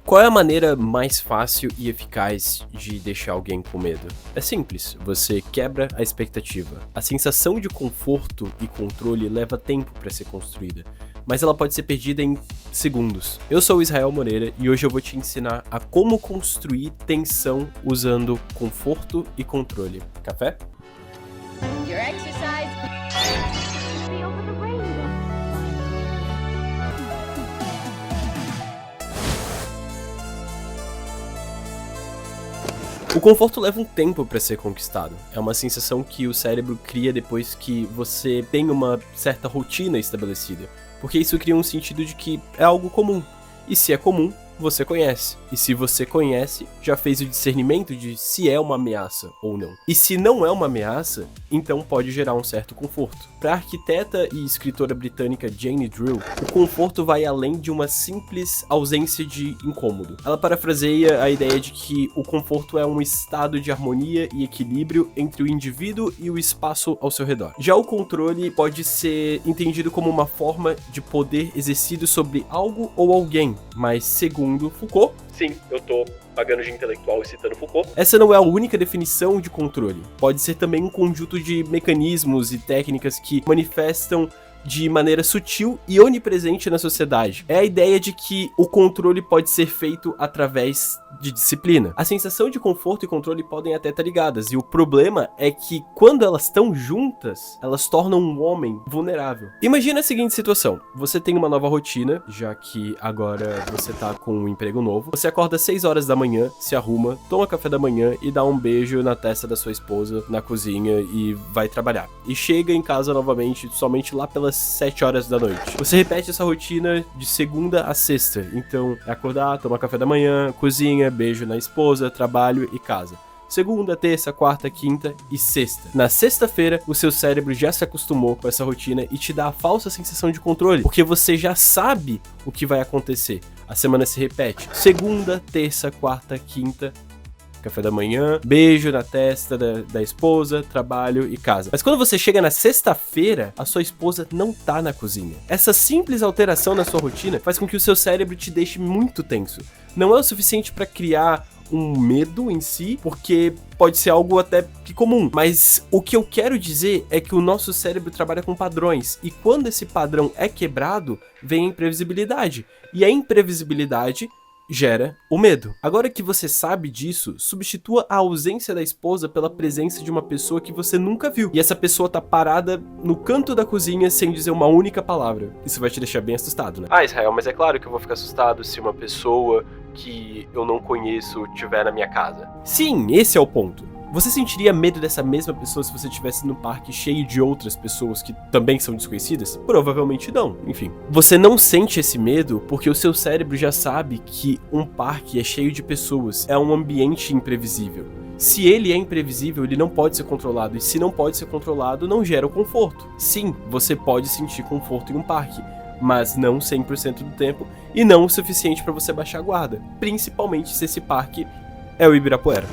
Qual é a maneira mais fácil e eficaz de deixar alguém com medo? É simples, você quebra a expectativa. A sensação de conforto e controle leva tempo para ser construída, mas ela pode ser perdida em segundos. Eu sou o Israel Moreira e hoje eu vou te ensinar a como construir tensão usando conforto e controle. Café? Your exercise. O conforto leva um tempo para ser conquistado. É uma sensação que o cérebro cria depois que você tem uma certa rotina estabelecida, porque isso cria um sentido de que é algo comum. E se é comum, você conhece. E se você conhece, já fez o discernimento de se é uma ameaça ou não. E se não é uma ameaça, então pode gerar um certo conforto. Para a arquiteta e escritora britânica Jane Drill, o conforto vai além de uma simples ausência de incômodo. Ela parafraseia a ideia de que o conforto é um estado de harmonia e equilíbrio entre o indivíduo e o espaço ao seu redor. Já o controle pode ser entendido como uma forma de poder exercido sobre algo ou alguém, mas segundo Foucault, sim, eu tô pagando de intelectual e citando Foucault, essa não é a única definição de controle. Pode ser também um conjunto de mecanismos e técnicas que manifestam de maneira sutil e onipresente na sociedade. É a ideia de que o controle pode ser feito através de disciplina. A sensação de conforto e controle podem até estar ligadas, e o problema é que quando elas estão juntas, elas tornam um homem vulnerável. Imagina a seguinte situação: você tem uma nova rotina, já que agora você tá com um emprego novo. Você acorda às 6 horas da manhã, se arruma, toma café da manhã e dá um beijo na testa da sua esposa na cozinha e vai trabalhar. E chega em casa novamente somente lá pelas 7 horas da noite. Você repete essa rotina de segunda a sexta. Então, é acordar, tomar café da manhã, cozinha, beijo na esposa, trabalho e casa. Segunda, terça, quarta, quinta e sexta. Na sexta-feira, o seu cérebro já se acostumou com essa rotina e te dá a falsa sensação de controle, porque você já sabe o que vai acontecer. A semana se repete. Segunda, terça, quarta, quinta, café da manhã, beijo na testa da esposa, trabalho e casa. Mas quando você chega na sexta-feira, a sua esposa não tá na cozinha. Essa simples alteração na sua rotina faz com que o seu cérebro te deixe muito tenso. Não é o suficiente para criar um medo em si, porque pode ser algo até que comum, mas o que eu quero dizer é que o nosso cérebro trabalha com padrões, e quando esse padrão é quebrado, vem a imprevisibilidade, e a imprevisibilidade gera o medo. Agora que você sabe disso, substitua a ausência da esposa pela presença de uma pessoa que você nunca viu. E essa pessoa tá parada no canto da cozinha sem dizer uma única palavra. Isso vai te deixar bem assustado, né? Ah, Israel, mas é claro que eu vou ficar assustado se uma pessoa que eu não conheço estiver na minha casa. Sim, esse é o ponto. Você sentiria medo dessa mesma pessoa se você estivesse num parque cheio de outras pessoas que também são desconhecidas? Provavelmente não, enfim. Você não sente esse medo porque o seu cérebro já sabe que um parque é cheio de pessoas, é um ambiente imprevisível. Se ele é imprevisível, ele não pode ser controlado, e se não pode ser controlado, não gera o conforto. Sim, você pode sentir conforto em um parque, mas não 100% do tempo, e não o suficiente para você baixar a guarda, principalmente se esse parque é o Ibirapuera.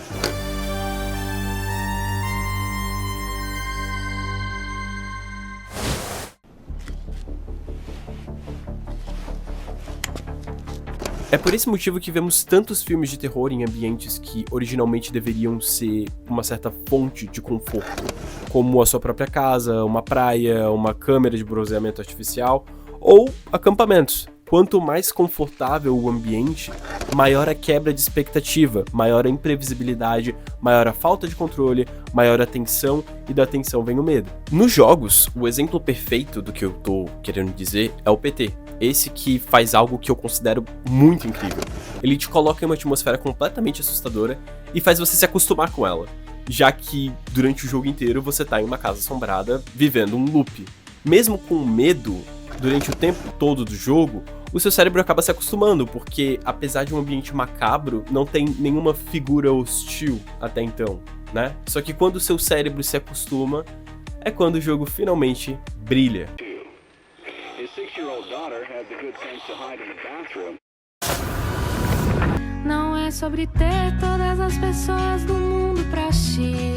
É por esse motivo que vemos tantos filmes de terror em ambientes que originalmente deveriam ser uma certa fonte de conforto, como a sua própria casa, uma praia, uma câmera de bronzeamento artificial ou acampamentos. Quanto mais confortável o ambiente, maior a quebra de expectativa, maior a imprevisibilidade, maior a falta de controle, maior a tensão, e da tensão vem o medo. Nos jogos, o exemplo perfeito do que eu tô querendo dizer é o PT. Esse que faz algo que eu considero muito incrível. Ele te coloca em uma atmosfera completamente assustadora e faz você se acostumar com ela, já que durante o jogo inteiro você tá em uma casa assombrada vivendo um loop. Mesmo com medo, durante o tempo todo do jogo, o seu cérebro acaba se acostumando, porque apesar de um ambiente macabro, não tem nenhuma figura hostil até então, né? Só que quando o seu cérebro se acostuma, é quando o jogo finalmente brilha. Não é sobre ter todas as pessoas do mundo pra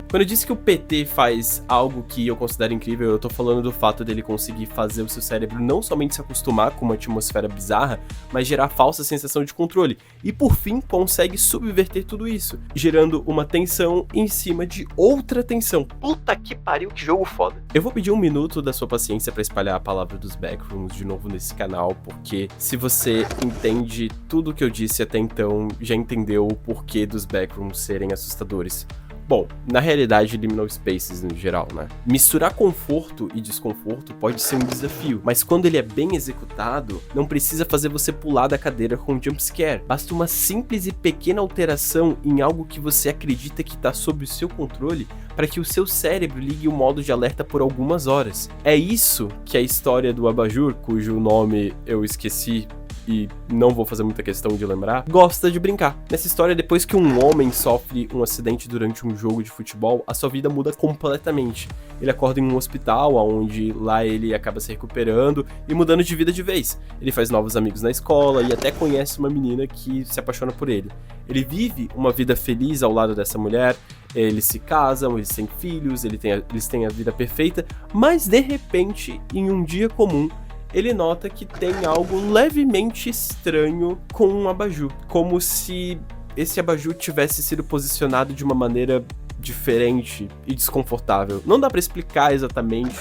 Quando eu disse que o PT faz algo que eu considero incrível, eu tô falando do fato dele conseguir fazer o seu cérebro não somente se acostumar com uma atmosfera bizarra, mas gerar falsa sensação de controle. E por fim, consegue subverter tudo isso, gerando uma tensão em cima de outra tensão. Puta que pariu, que jogo foda. Eu vou pedir 1 minuto da sua paciência pra espalhar a palavra dos Backrooms de novo nesse canal, porque se você entende tudo o que eu disse até então, já entendeu o porquê dos Backrooms serem assustadores. Bom, na realidade, Liminal Spaces no geral, né? Misturar conforto e desconforto pode ser um desafio, mas quando ele é bem executado, não precisa fazer você pular da cadeira com um jumpscare. Basta uma simples e pequena alteração em algo que você acredita que está sob o seu controle para que o seu cérebro ligue o modo de alerta por algumas horas. É isso que a história do abajur, cujo nome eu esqueci e não vou fazer muita questão de lembrar, gosta de brincar. Nessa história, depois que um homem sofre um acidente durante um jogo de futebol, a sua vida muda completamente. Ele acorda em um hospital, onde lá ele acaba se recuperando e mudando de vida de vez. Ele faz novos amigos na escola e até conhece uma menina que se apaixona por ele. Ele vive uma vida feliz ao lado dessa mulher, eles se casam, eles têm filhos, eles têm a vida perfeita, mas de repente, em um dia comum, ele nota que tem algo levemente estranho com um abajur. Como se esse abajur tivesse sido posicionado de uma maneira diferente e desconfortável. Não dá pra explicar exatamente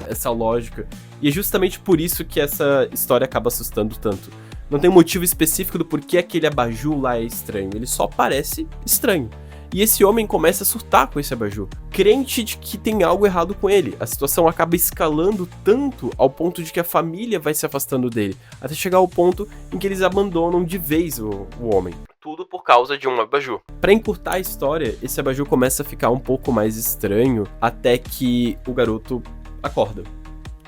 essa lógica. E é justamente por isso que essa história acaba assustando tanto. Não tem um motivo específico do porquê aquele abajur lá é estranho. Ele só parece estranho. E esse homem começa a surtar com esse abajur, crente de que tem algo errado com ele. A situação acaba escalando tanto ao ponto de que a família vai se afastando dele, até chegar ao ponto em que eles abandonam de vez o homem. Tudo por causa de um abajur. Pra encurtar a história, esse abajur começa a ficar um pouco mais estranho, até que o garoto acorda.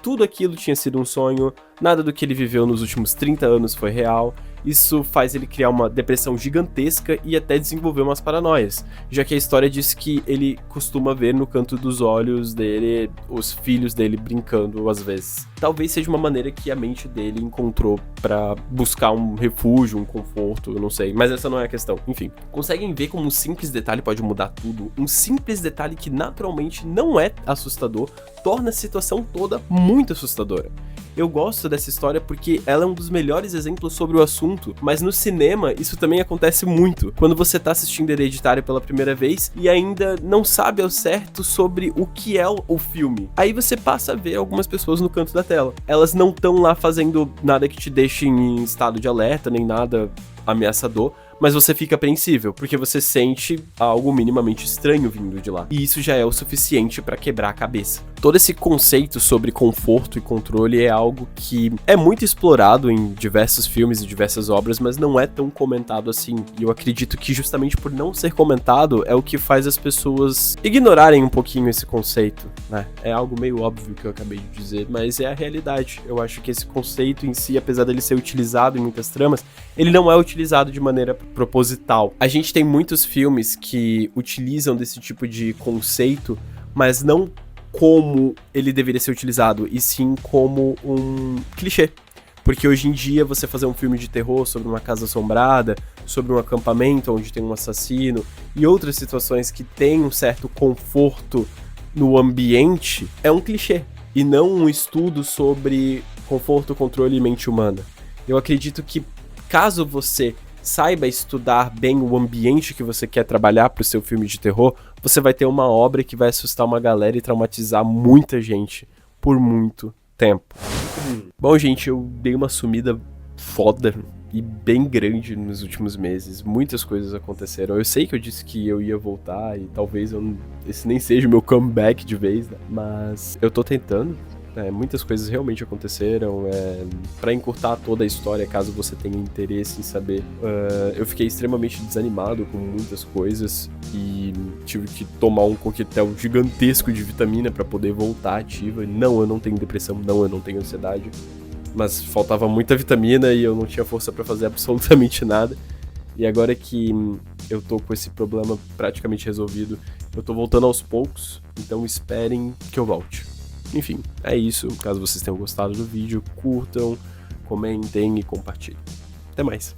Tudo aquilo tinha sido um sonho, nada do que ele viveu nos últimos 30 anos foi real. Isso faz ele criar uma depressão gigantesca e até desenvolver umas paranoias, já que a história diz que ele costuma ver no canto dos olhos dele os filhos dele brincando às vezes. Talvez seja uma maneira que a mente dele encontrou pra buscar um refúgio, um conforto, eu não sei, mas essa não é a questão. Enfim, conseguem ver como um simples detalhe pode mudar tudo? Um simples detalhe que naturalmente não é assustador torna a situação toda muito assustadora. Eu gosto dessa história porque ela é um dos melhores exemplos sobre o assunto, mas no cinema isso também acontece muito. Quando você tá assistindo Hereditário pela primeira vez e ainda não sabe ao certo sobre o que é o filme. Aí você passa a ver algumas pessoas no canto da tela. Elas não estão lá fazendo nada que te deixe em estado de alerta, nem nada ameaçador, mas você fica apreensível, porque você sente algo minimamente estranho vindo de lá. E isso já é o suficiente pra quebrar a cabeça. Todo esse conceito sobre conforto e controle é algo que é muito explorado em diversos filmes e diversas obras, mas não é tão comentado assim. E eu acredito que justamente por não ser comentado é o que faz as pessoas ignorarem um pouquinho esse conceito, né? É algo meio óbvio que eu acabei de dizer, mas é a realidade. Eu acho que esse conceito em si, apesar dele ser utilizado em muitas tramas, ele não é utilizado de maneira proposital. A gente tem muitos filmes que utilizam desse tipo de conceito, mas não como ele deveria ser utilizado, e sim como um clichê. Porque hoje em dia você fazer um filme de terror sobre uma casa assombrada, sobre um acampamento onde tem um assassino e outras situações que tem um certo conforto no ambiente, é um clichê e não um estudo sobre conforto, controle e mente humana. Eu acredito que caso você saiba estudar bem o ambiente que você quer trabalhar para o seu filme de terror, você vai ter uma obra que vai assustar uma galera e traumatizar muita gente por muito tempo. Bom, gente, eu dei uma sumida foda e bem grande nos últimos meses. Muitas coisas aconteceram. Eu sei que eu disse que eu ia voltar e talvez esse nem seja o meu comeback de vez, né? Mas eu tô tentando. Muitas coisas realmente aconteceram. Pra encurtar toda a história, caso você tenha interesse em saber, eu fiquei extremamente desanimado com muitas coisas e tive que tomar um coquetel gigantesco de vitamina pra poder voltar ativa. Não, eu não tenho depressão, não, eu não tenho ansiedade, mas faltava muita vitamina e eu não tinha força pra fazer absolutamente nada. E agora que eu tô com esse problema praticamente resolvido, eu tô voltando aos poucos, então esperem que eu volte. Enfim, é isso. Caso vocês tenham gostado do vídeo, curtam, comentem e compartilhem. Até mais.